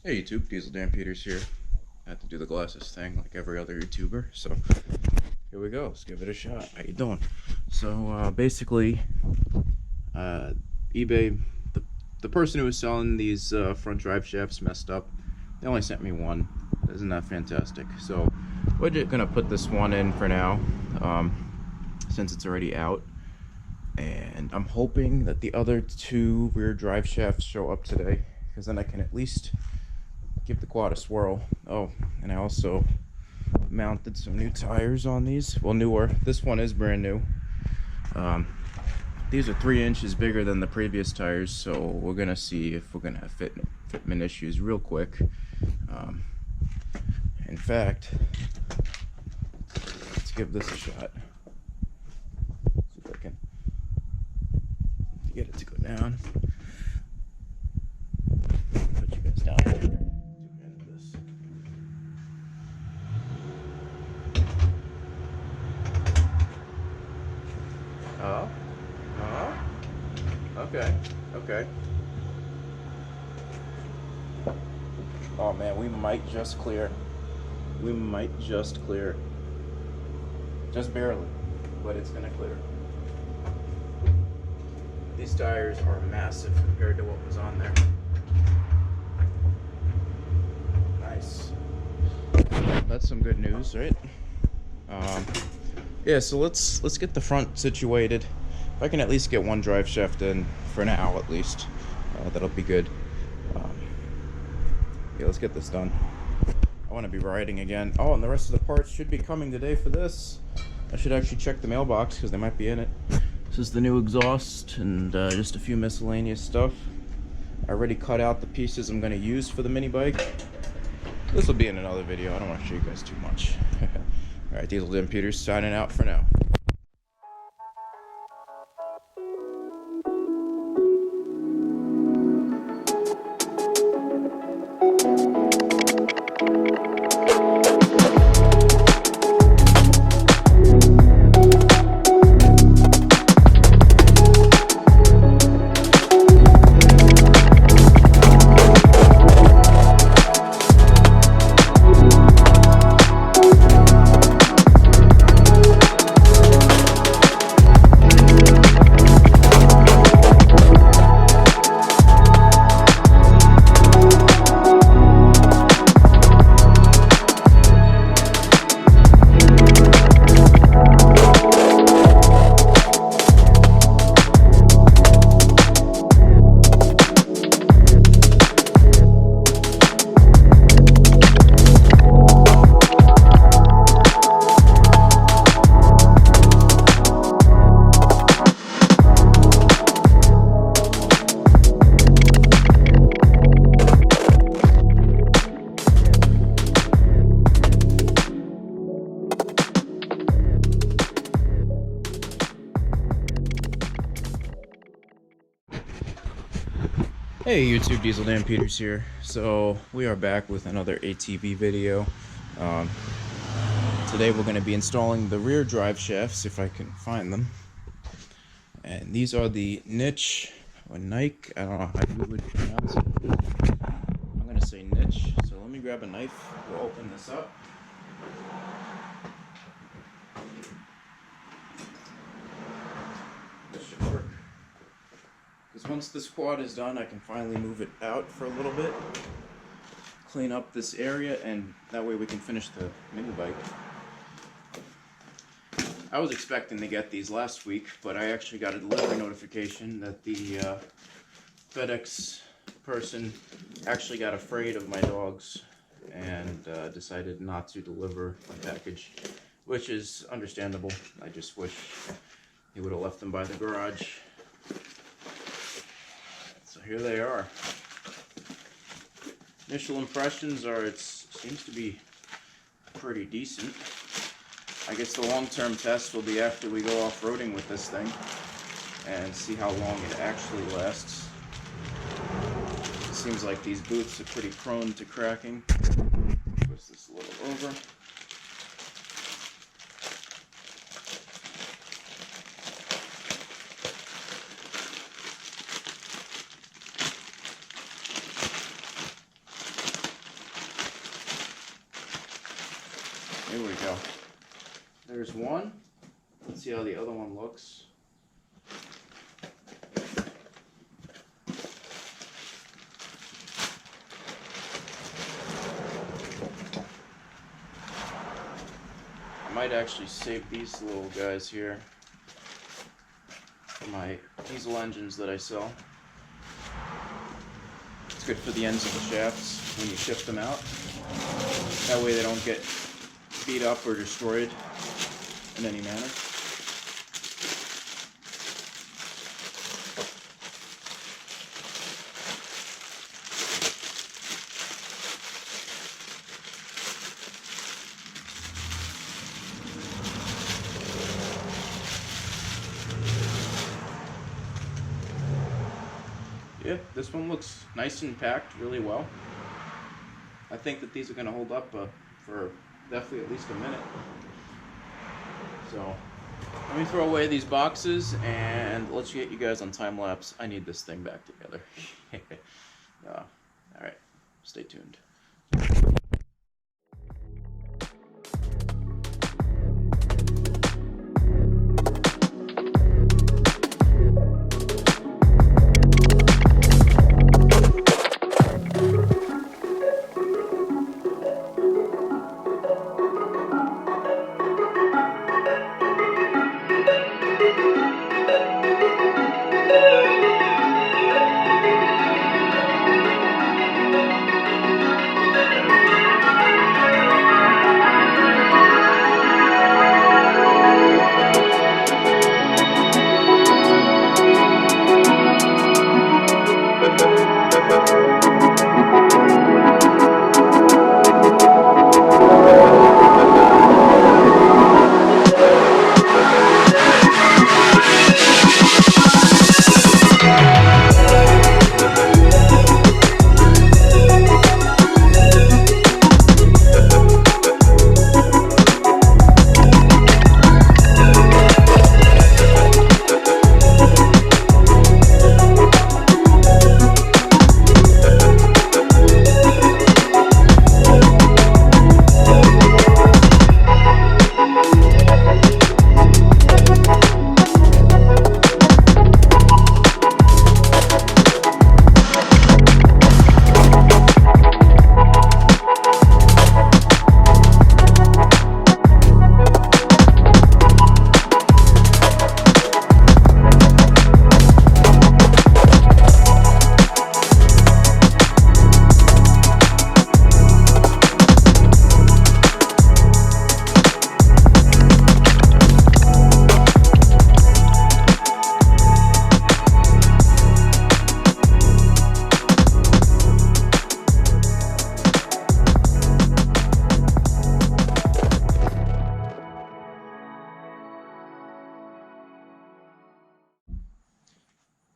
Hey YouTube, Diesel Dan Peters here. I had to do the glasses thing like every other YouTuber, so here we go. Let's give it a shot. How you doing? So basically, eBay, the person who was selling these front drive shafts messed up. They only sent me one. Isn't that fantastic? So we're just gonna put this one in for now, since it's already out. And I'm hoping that the other two rear drive shafts show up today, because then I can at least give the quad a swirl. Oh, and I also mounted some new tires on these. Well, newer. This one is brand new. These are 3 inches bigger than the previous tires, so we're gonna see if we're gonna have fitment issues real quick. In fact, let's give this a shot. See if I can get it to go down. Put you guys down here. Okay. Oh man, we might just clear. Just barely, but it's gonna clear. These tires are massive compared to what was on there. Nice. That's some good news, right? Yeah, so let's get the front situated. If I can at least get one drive shaft in for now, at least, that'll be good. Yeah, let's get this done. I want to be riding again. Oh, and the rest of the parts should be coming today for this. I should actually check the mailbox because they might be in it. This is the new exhaust and just a few miscellaneous stuff. I already cut out the pieces I'm going to use for the mini bike. This will be in another video. I don't want to show you guys too much. Alright, Diesel Dan Peters signing out for now. Hey YouTube, Diesel Dan Peters here. So we are back with another ATV video. Today we're going to be installing the rear drive shafts, if I can find them. And these are the niche or Nike. I don't know how you would pronounce it. I'm going to say niche. So let me grab a knife. We'll open this up. This should work. Because once this quad is done, I can finally move it out for a little bit, clean up this area, and that way we can finish the mini bike. I was expecting to get these last week, but I actually got a delivery notification that the FedEx person actually got afraid of my dogs and decided not to deliver my package, which is understandable. I just wish he would have left them by the garage. So here they are. Initial impressions are it seems to be pretty decent. I guess the long-term test will be after we go off-roading with this thing and see how long it actually lasts. It seems like these boots are pretty prone to cracking. Twist this a little over. Here we go. There's one. Let's see how the other one looks. I might actually save these little guys here for my diesel engines that I sell. It's good for the ends of the shafts when you shift them out. That way they don't get beat up or destroyed in any manner. Yeah, this one looks nice and packed really well. I think that these are going to hold up for definitely at least a minute. So let me throw away these boxes and let's get you guys on time lapse. I need this thing back together. All right, stay tuned.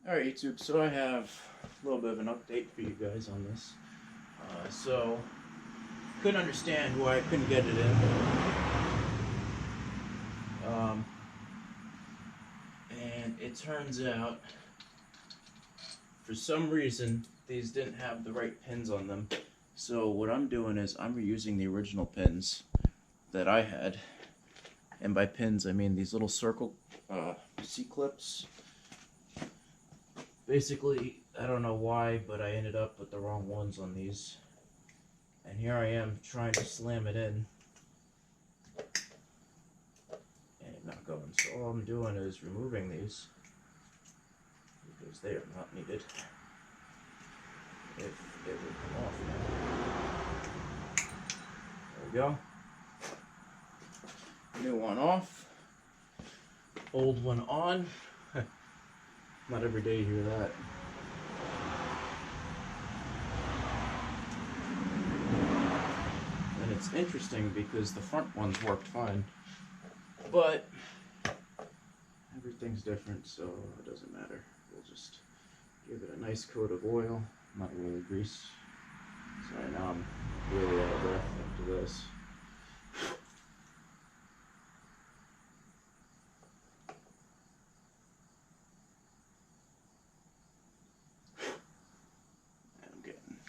Alright YouTube, so I have a little bit of an update for you guys on this. So, couldn't understand why I couldn't get it in. And it turns out, for some reason, these didn't have the right pins on them. So what I'm doing is I'm reusing the original pins that I had. And by pins, I mean these little circle C-clips. Basically, I don't know why, but I ended up with the wrong ones on these. And here I am trying to slam it in. And it's not going. So all I'm doing is removing these, because they are not needed. If it would come off now. There we go. New one off. Old one on. Not every day you hear that. And it's interesting because the front ones worked fine, but everything's different, so it doesn't matter. We'll just give it a nice coat of oil, not really grease. Sorry, now I'm really out of breath after this.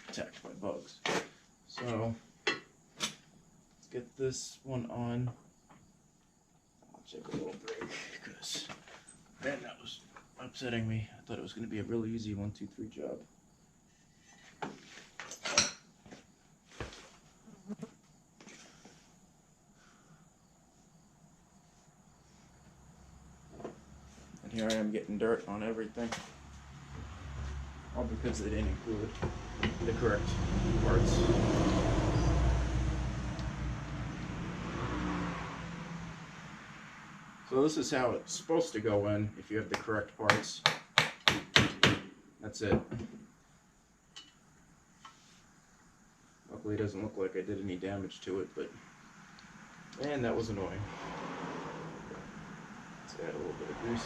Attacked by bugs. So let's get this one on. I'll take a little break because, man, that was upsetting me. I thought it was going to be a really easy 1, 2, 3 job. And here I am getting dirt on everything. All because they didn't include the correct parts. So this is how it's supposed to go in if you have the correct parts. That's it. Luckily it doesn't look like I did any damage to it, but man, that was annoying. Let's add a little bit of grease.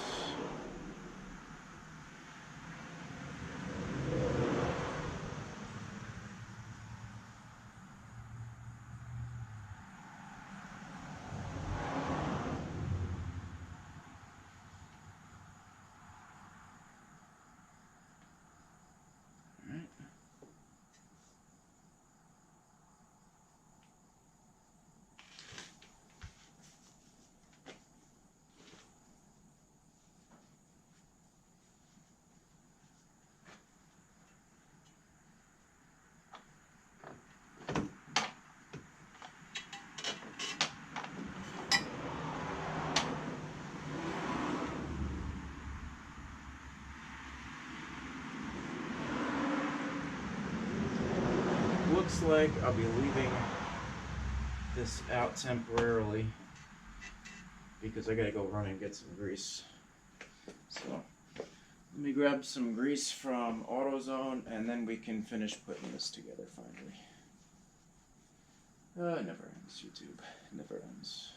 Looks like I'll be leaving this out temporarily because I gotta go run and get some grease. So let me grab some grease from AutoZone and then we can finish putting this together finally. It never ends, YouTube. It never ends.